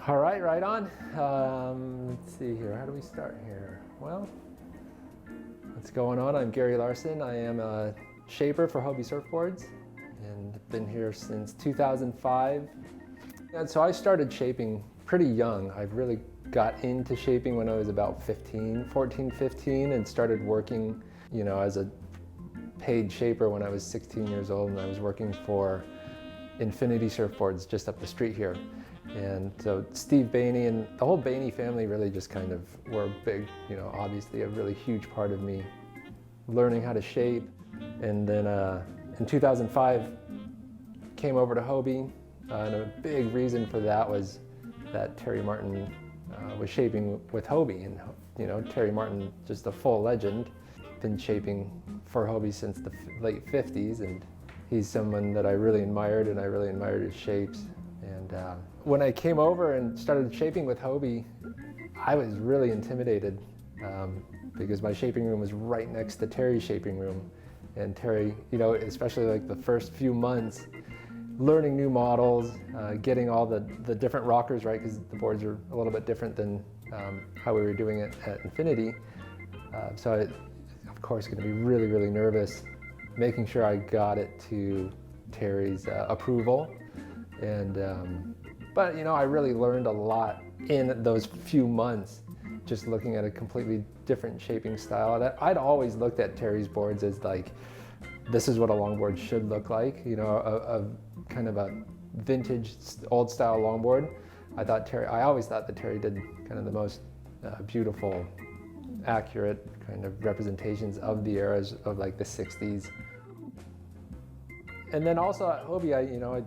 All right, right on. Let's see here, how do we start here? Well, what's going on? I'm Gary Larson. I am a shaper for Hobie surfboards and been here since 2005. And so I started shaping pretty young. I really got into shaping when I was about 14, 15, and started working, you know, as a paid shaper when I was 16 years old, and I was working for Infinity Surfboards just up the street here. And so Steve Bainey and the whole Bainey family really just kind of were big, you know, obviously a really huge part of me learning how to shape. And then in 2005, came over to Hobie, and a big reason for that was that Terry Martin was shaping with Hobie. And, you know, Terry Martin, just a full legend, been shaping for Hobie since the late 50s, and he's someone that I really admired, and I really admired his shapes. And when I came over and started shaping with Hobie, I was really intimidated because my shaping room was right next to Terry's shaping room. And Terry, you know, especially like the first few months, learning new models, getting all the different rockers right, because the boards are a little bit different than how we were doing it at Infinity. So I, of course, going to be really, really nervous, making sure I got it to Terry's approval. And but you know, I really learned a lot in those few months, just looking at a completely different shaping style. That I'd always looked at Terry's boards as like, this is what a longboard should look like, you know, a kind of a vintage old style longboard. I always thought that Terry did kind of the most beautiful, accurate kind of representations of the eras of like the 60s. And then also at Hobie,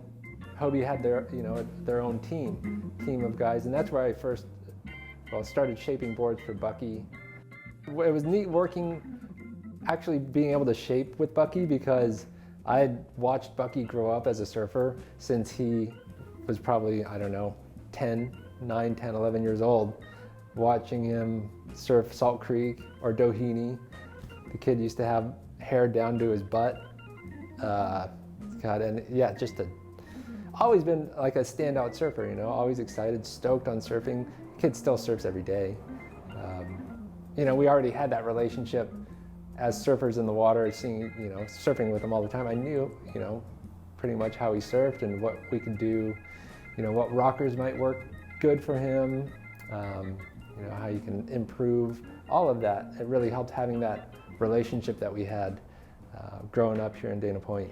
Hobie had their own team of guys, and that's where I first started shaping boards for Bucky. It was neat actually being able to shape with Bucky, because I had watched Bucky grow up as a surfer since he was probably, I don't know, 9, 10, 11 years old, watching him surf Salt Creek or Doheny. The kid used to have hair down to his butt. God, and yeah, always been like a standout surfer, you know, always excited, stoked on surfing. Kid still surfs every day. You know, we already had that relationship as surfers in the water, seeing, you know, surfing with him all the time. I knew, you know, pretty much how he surfed and what we could do, you know, what rockers might work good for him, you know, how you can improve, all of that. It really helped having that relationship that we had growing up here in Dana Point.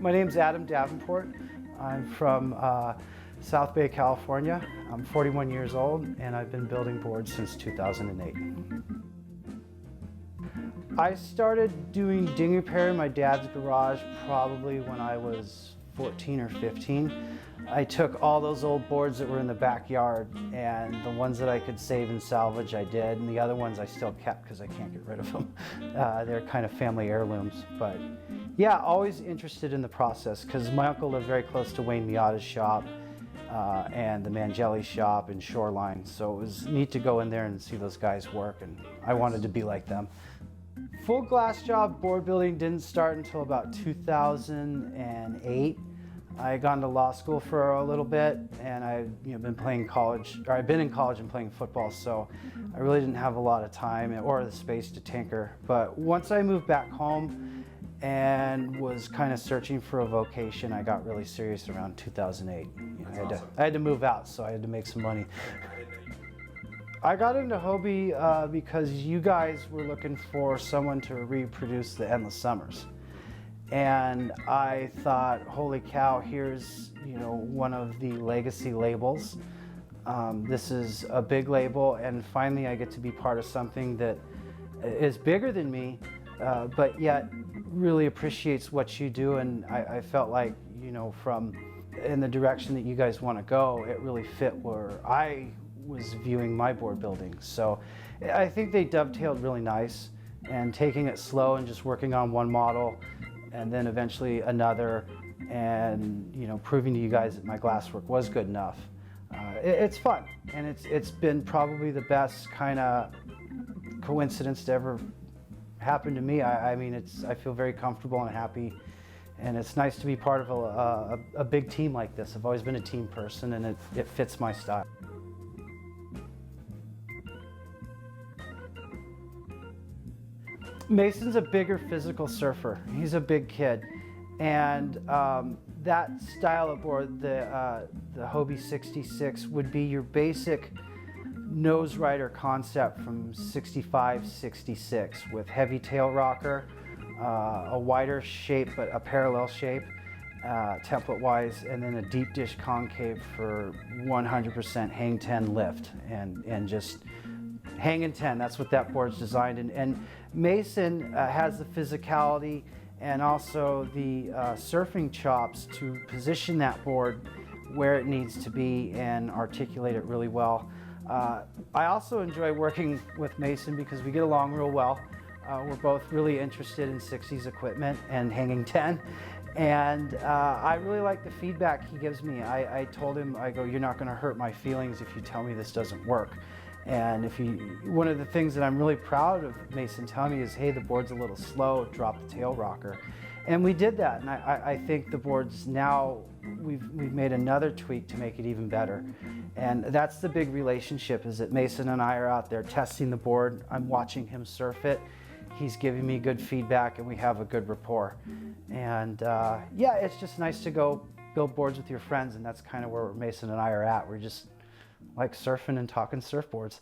My name's Adam Davenport. I'm from South Bay, California. I'm 41 years old and I've been building boards since 2008. I started doing ding repair in my dad's garage probably when I was 14 or 15. I took all those old boards that were in the backyard, and the ones that I could save and salvage I did, and the other ones I still kept because I can't get rid of them. They're kind of family heirlooms. But yeah, always interested in the process because my uncle lived very close to Wayne Miata's shop and the Mangelli shop in Shoreline, so it was neat to go in there and see those guys work, and I wanted to be like them. Full glass job board building didn't start until about 2008. I had gone to law school for a little bit, and I've been playing college, or I've been in college and playing football, so I really didn't have a lot of time or the space to tinker. But once I moved back home and was kind of searching for a vocation, I got really serious around 2008. I had to move out, so I had to make some money. I got into Hobie because you guys were looking for someone to reproduce the Endless Summers. And I thought, holy cow, here's one of the legacy labels. This is a big label, and finally I get to be part of something that is bigger than me, but yet really appreciates what you do. And I felt like, from in the direction that you guys want to go, it really fit where I was viewing my board building. So I think they dovetailed really nice, and taking it slow and just working on one model and then eventually another, and proving to you guys that my glasswork was good enough. It's fun, and it's been probably the best kind of coincidence to ever happen to me. I feel very comfortable and happy, and it's nice to be part of a big team like this. I've always been a team person, and it fits my style. Mason's a bigger physical surfer. He's a big kid, and that style of board, the Hobie 66, would be your basic nose rider concept from 65, 66, with heavy tail rocker, a wider shape but a parallel shape, template-wise, and then a deep dish concave for 100% hang 10 lift, and just hanging 10. That's what that board's designed. And Mason has the physicality and also the surfing chops to position that board where it needs to be and articulate it really well. I also enjoy working with Mason because we get along real well. We're both really interested in 60s equipment and hanging 10. And I really like the feedback he gives me. I told him, I go, you're not going to hurt my feelings if you tell me this doesn't work. And one of the things that I'm really proud of Mason telling me is, hey, the board's a little slow, drop the tail rocker. And we did that, and I think the board's now, we've made another tweak to make it even better. And that's the big relationship, is that Mason and I are out there testing the board. I'm watching him surf it. He's giving me good feedback, and we have a good rapport. And yeah, it's just nice to go build boards with your friends, and that's kind of where Mason and I are at. We're just like surfing and talking surfboards.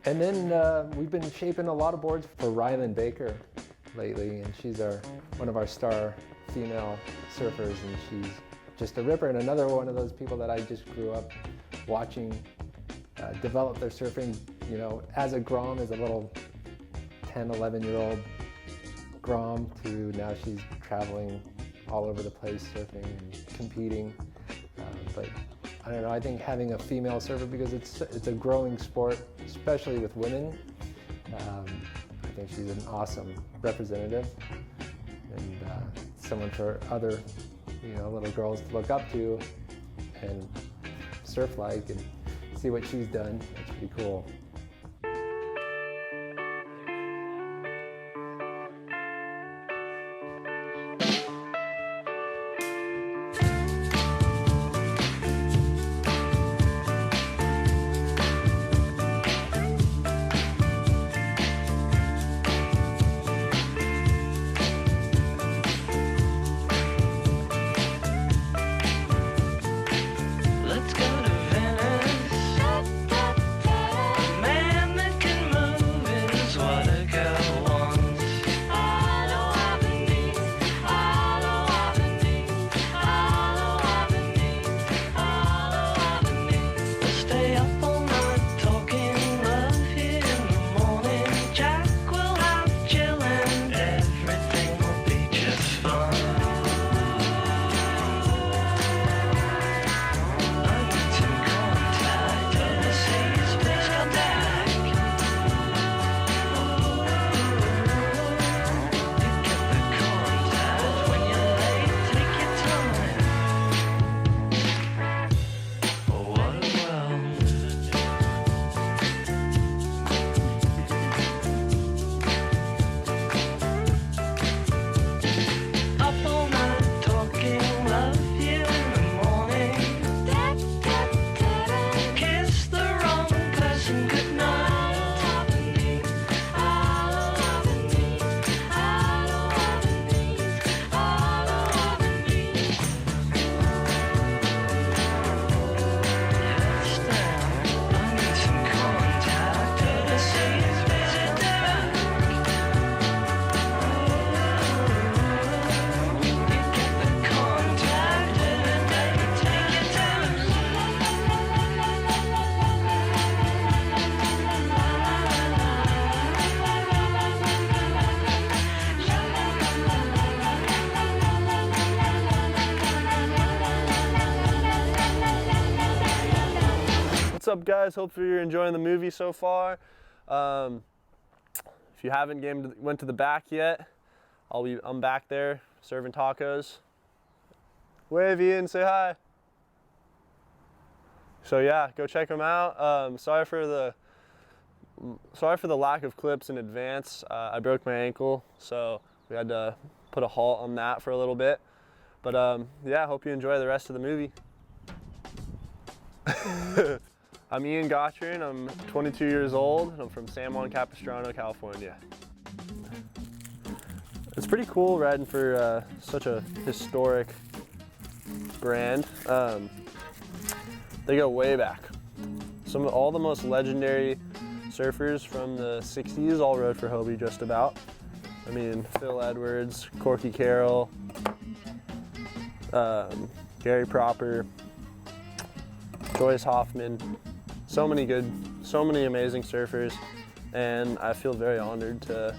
And then we've been shaping a lot of boards for Rilynn Baker lately, and she's one of our star female surfers, and she's just a ripper, and another one of those people that I just grew up watching develop their surfing, you know, as a Grom, as a little 10, 11-year-old Grom, to now she's traveling all over the place surfing and competing. But I don't know, I think having a female surfer, because it's a growing sport, especially with women, I think she's an awesome representative and someone for other, you know, little girls to look up to and surf like and see what she's done. That's pretty cool. What's up, guys? Hopefully you're enjoying the movie so far. If you haven't went to the back yet, I'm back there serving tacos. Wave, Ian, say hi. So yeah, go check them out. Sorry for the lack of clips in advance. I broke my ankle, so we had to put a halt on that for a little bit. But yeah, hope you enjoy the rest of the movie. I'm Ian Gottron, I'm 22 years old, and I'm from San Juan Capistrano, California. It's pretty cool riding for such a historic brand. They go way back. All the most legendary surfers from the 60s all rode for Hobie just about. I mean, Phil Edwards, Corky Carroll, Gary Proper, Joyce Hoffman. So many amazing surfers, and I feel very honored to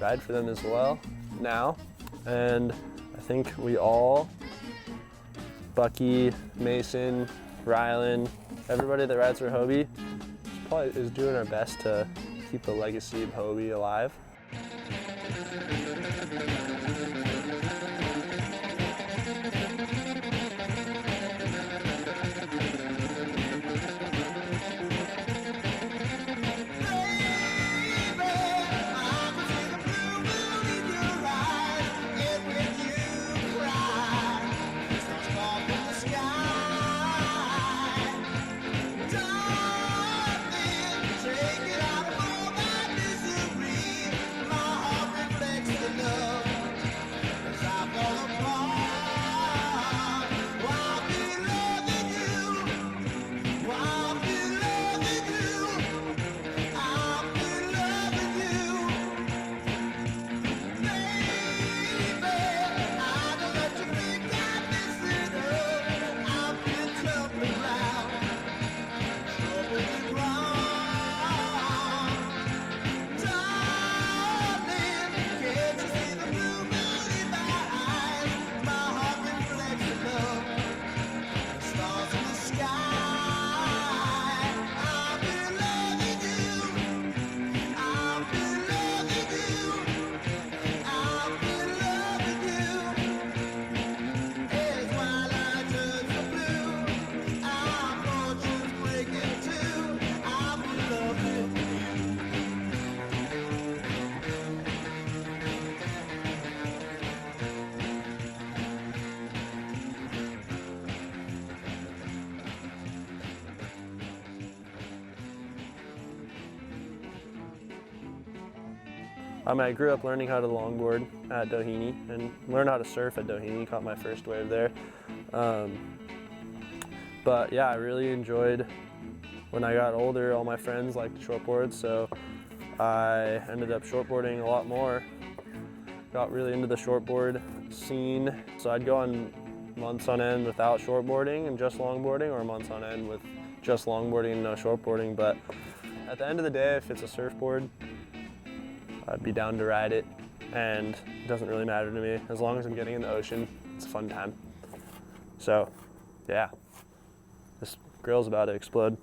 ride for them as well now. And I think we all, Bucky, Mason, Rilynn, everybody that rides for Hobie probably is doing our best to keep the legacy of Hobie alive. I grew up learning how to longboard at Doheny and learned how to surf at Doheny, caught my first wave there. But yeah, I really enjoyed when I got older, all my friends liked shortboards, so I ended up shortboarding a lot more. Got really into the shortboard scene, so I'd go on months on end without shortboarding and just longboarding, or months on end with just longboarding and no shortboarding. But at the end of the day, if it's a surfboard, I'd be down to ride it, and it doesn't really matter to me. As long as I'm getting in the ocean, it's a fun time. So yeah, this grill's about to explode.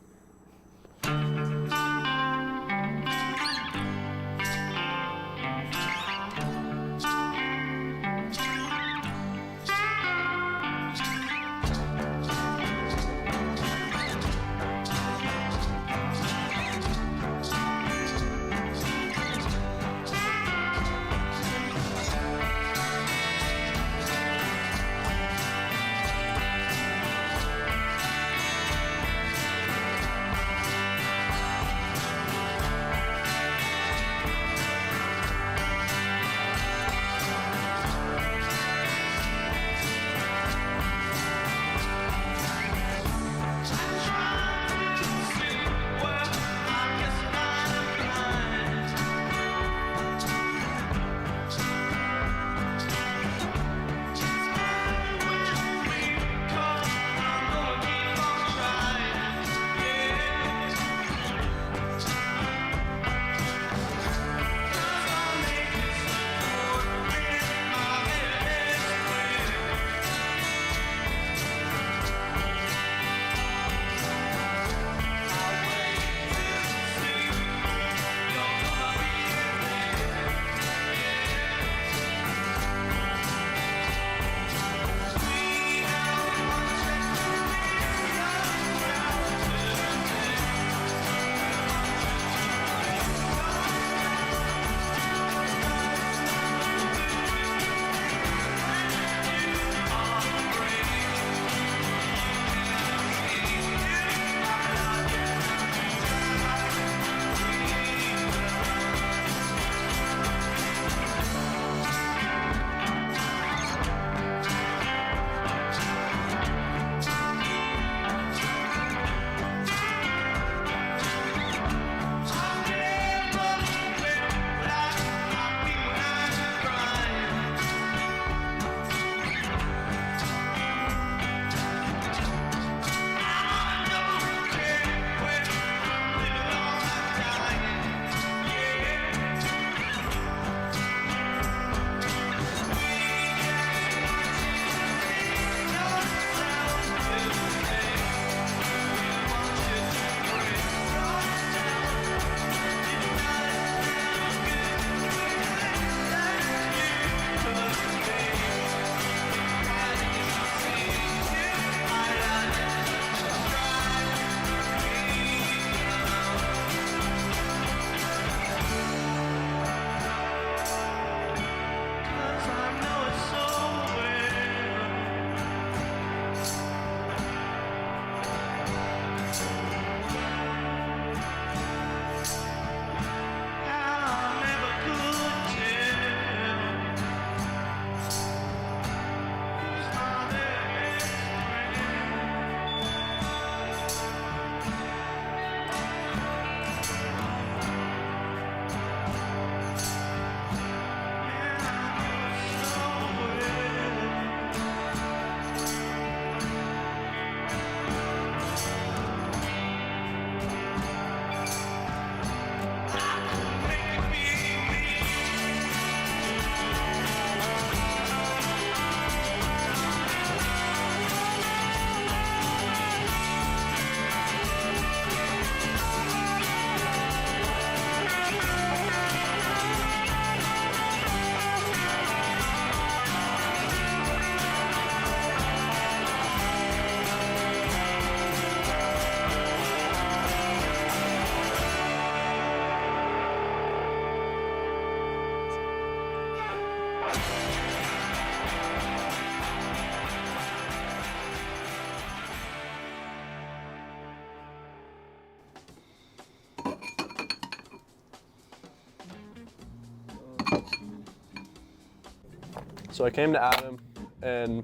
So I came to Adam, and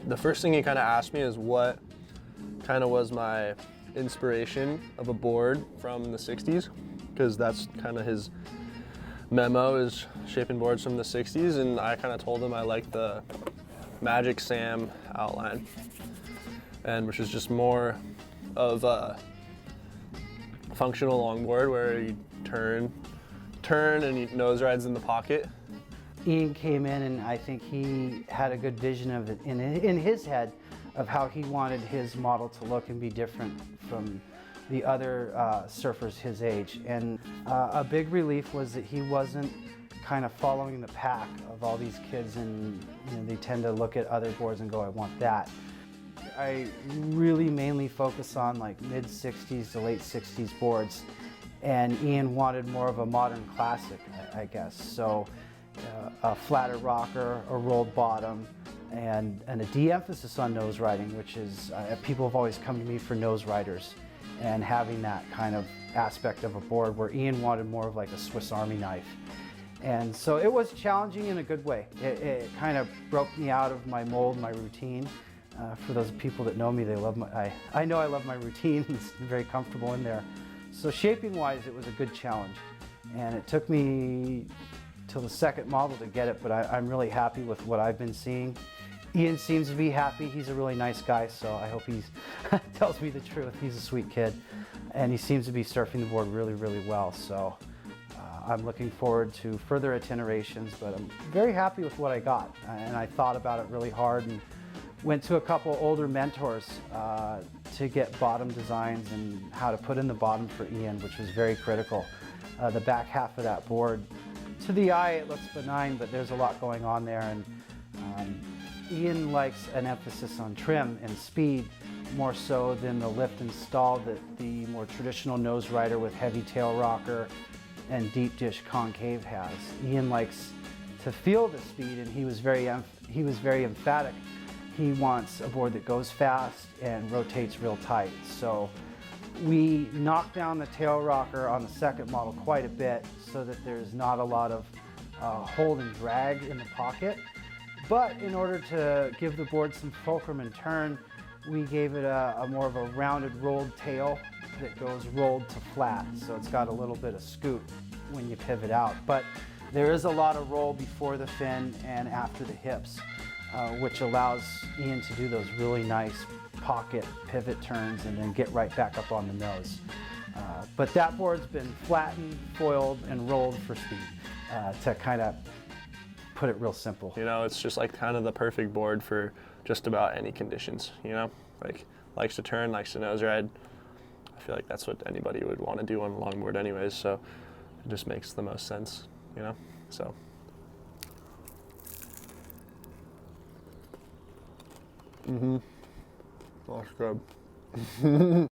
the first thing he kind of asked me is what kind of was my inspiration of a board from the 60s, because that's kind of his memo, is shaping boards from the 60s, and I kind of told him I like the Magic Sam outline, and which is just more of a functional longboard where you turn and you nose rides in the pocket. Ian came in, and I think he had a good vision of it in his head of how he wanted his model to look and be different from the other surfers his age. And a big relief was that he wasn't kind of following the pack of all these kids, and you know, they tend to look at other boards and go, I want that. I really mainly focus on like mid-60s to late 60s boards, and Ian wanted more of a modern classic, I guess. So a flatter rocker, a rolled bottom, and a de-emphasis on nose riding, which is, people have always come to me for nose riders, and having that kind of aspect of a board where Ian wanted more of like a Swiss Army knife. And so it was challenging in a good way. It kind of broke me out of my mold, my routine. For those people that know me, they love I know I love my routine. It's very comfortable in there. So shaping wise, it was a good challenge. And it took me till the second model to get it, but I'm really happy with what I've been seeing. Ian seems to be happy. He's a really nice guy, so I hope he's tells me the truth. He's a sweet kid, and he seems to be surfing the board really, really well. So I'm looking forward to further itinerations, but I'm very happy with what I got. And I thought about it really hard and went to a couple older mentors to get bottom designs and how to put in the bottom for Ian, which was very critical. The back half of that board, to the eye it looks benign, but there's a lot going on there, and Ian likes an emphasis on trim and speed more so than the lift and stall that the more traditional nose rider with heavy tail rocker and deep dish concave has. Ian likes to feel the speed, and he was very emphatic. He wants a board that goes fast and rotates real tight. So we knocked down the tail rocker on the second model quite a bit so that there's not a lot of hold and drag in the pocket. But in order to give the board some fulcrum and turn, we gave it a more of a rounded rolled tail that goes rolled to flat. So it's got a little bit of scoot when you pivot out. But there is a lot of roll before the fin and after the hips, which allows Ian to do those really nice pocket pivot turns and then get right back up on the nose. But that board's been flattened, foiled, and rolled for speed to kind of put it real simple. You know, it's just like kind of the perfect board for just about any conditions, you know? Like, likes to turn, likes to nose ride. I feel like that's what anybody would want to do on a longboard anyways, so it just makes the most sense, you know? So. That's good.